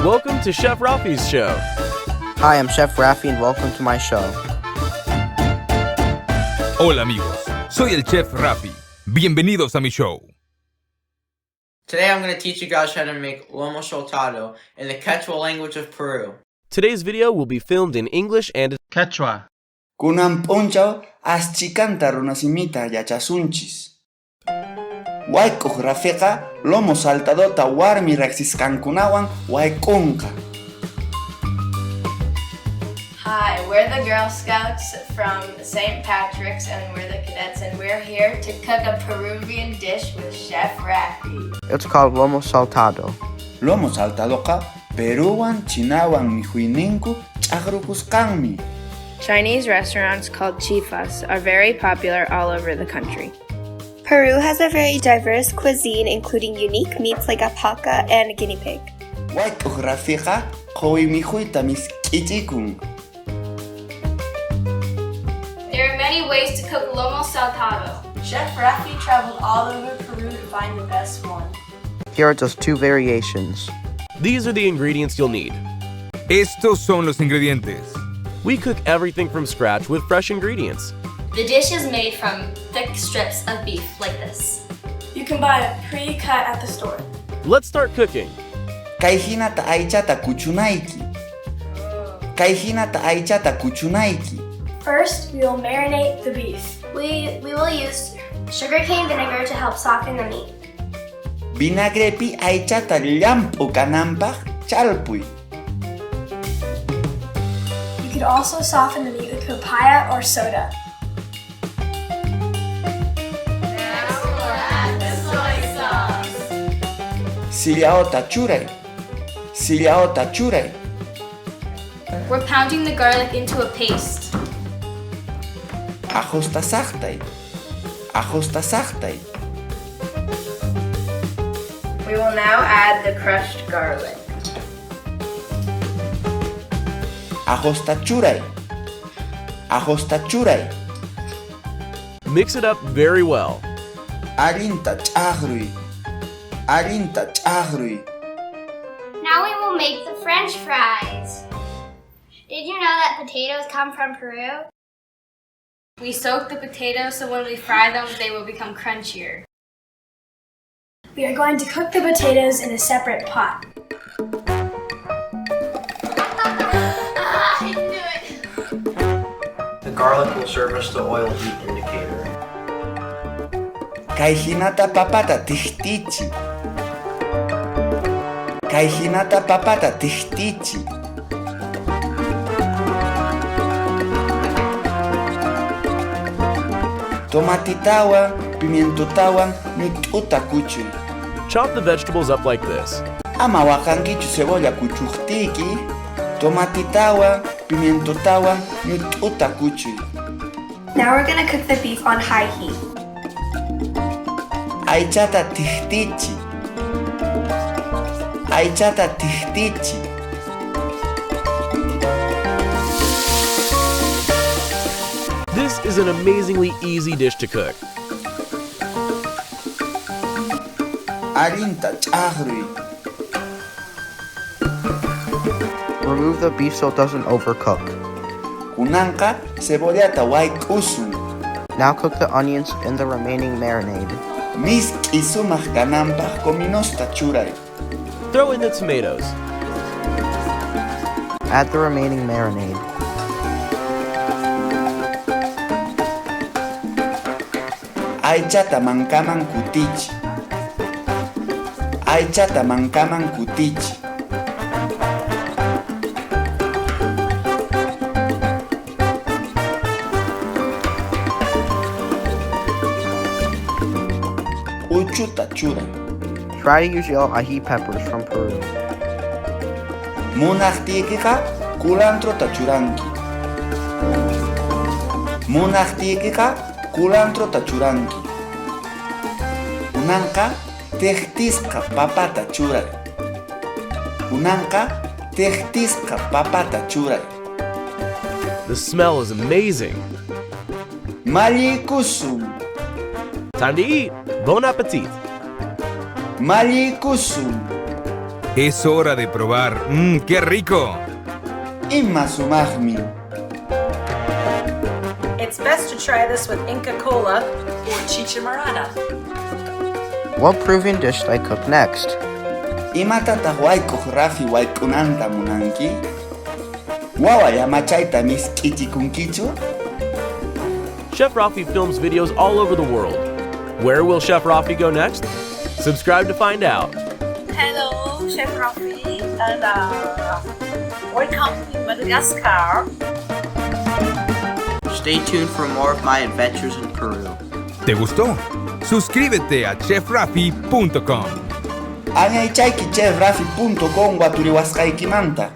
Welcome to Chef Rafi's show. Hi, I'm Chef Rafi and welcome to my show. Hola amigos, soy el Chef Rafi. Bienvenidos a mi show. Today I'm going to teach you guys how to make Lomo Saltado in the Quechua language of Peru. Today's video will be filmed in English and Quechua. Kunan punchaw aschikanta runasimita yachasunchis. Wayk'uq Rafiqa Lomo Saltadota warmi riqsisqankunawan waykunqa. Hi, we're the Girl Scouts from St. Patrick's and we're the cadets and we're here to cook a Peruvian dish with Chef Rafi. It's called Lomo Saltado. Lomo Saltadoqa Peruwan Chinawan mihuyninku ch'aqrukusqanmi. Chinese restaurants called chifas are very popular all over the country. Peru has a very diverse cuisine including unique meats like alpaca and guinea pig. Wayk'uq Rafiqa quwi mihuyta misk'ichikun. There are many ways to cook Lomo Saltado. Chef Rafi traveled all over Peru to find the best one. Here are just two variations. these are the ingredients you'll need. Estos son los ingredientes. We cook everything from scratch with fresh ingredients. The dish is made from thick strips of beef like this. You can buy it pre-cut at the store. Let's start cooking. Kay hinata aychata kuchunayki. Kay hinata aychata kuchunayki. First, we will marinate the beef. We will use sugarcane vinegar to help soften the meat. Vinagrepi aychata llampu kananpaq chalpuy. You could also soften the meat with papaya or soda. Sillaota churay. Sillaota churay. We're pounding the garlic into a paste. Ajos tasaqtay. Ajos tasaqtay. We will now add the crushed garlic. Ajos tachuray. Ajos tachuray. Mix it up very well. Arinta ch'aqruy. Arinta ch'aqruy. Now we will make the French fries. Did you know that potatoes come from Peru? We soak the potatoes so when we fry them, they will become crunchier. We are going to cook the potatoes in a separate pot. I knew it. The garlic will serve as the oil heat indicator. Kay hinata papata tihtichi. Kay hinata papata tihtichi. Tomatitawan, pimientotawan, ñut'uta kuchuy. Chop the vegetables up like this. Ama waqankichu cebolla kuchujtiki. Tomatitawan, pimientotawan, ñut'uta kuchuy. Now we're going to cook the beef on high heat. Aychata tihtichi. Aychata tihtichi. This is an amazingly easy dish to cook. Arinta ch'aqruy. Remove the beef so it doesn't overcook. Kunanqa cebollata wayk'usun. Now cook the onions in the remaining marinade. Misk'i sumaq kananpaq cominosta churay. Throw in the tomatoes. Add the remaining marinade. Aychata mankaman kutichi. Aychata mankaman kutichi. Uchuta churay. Try to use yellow ají peppers from Peru. Munaqtiykiqa kulantrota churanki. Munaqtiykiqa kulantrota churanki. Kunanqa tehtisqa papata churay. Kunanqa tehtisqa papata churay. The smell is amazing. Mallikusum. Time to eat. Bon appetit. Mallikusum. Es hora de probar. ¡Qué rico! Imma sumaqmi. It's best to try this with Inca Cola or chicha morada. What Peruvian dish should I cook next? Imatataq waykuq Rafi waykunanta munanki? Wawa yamachayta misk'itikunkichu? Chef Rafi films videos all over the world. Where will Chef Rafi go next? Subscribe to find out. Hello, Chef Rafi, and welcome to Madagascar. Stay tuned for more of my adventures in Peru. ¿Te gustó? Suscríbete a chefrafi.com. Anyaychayki chefrafi.com waturiwasqaykimanta.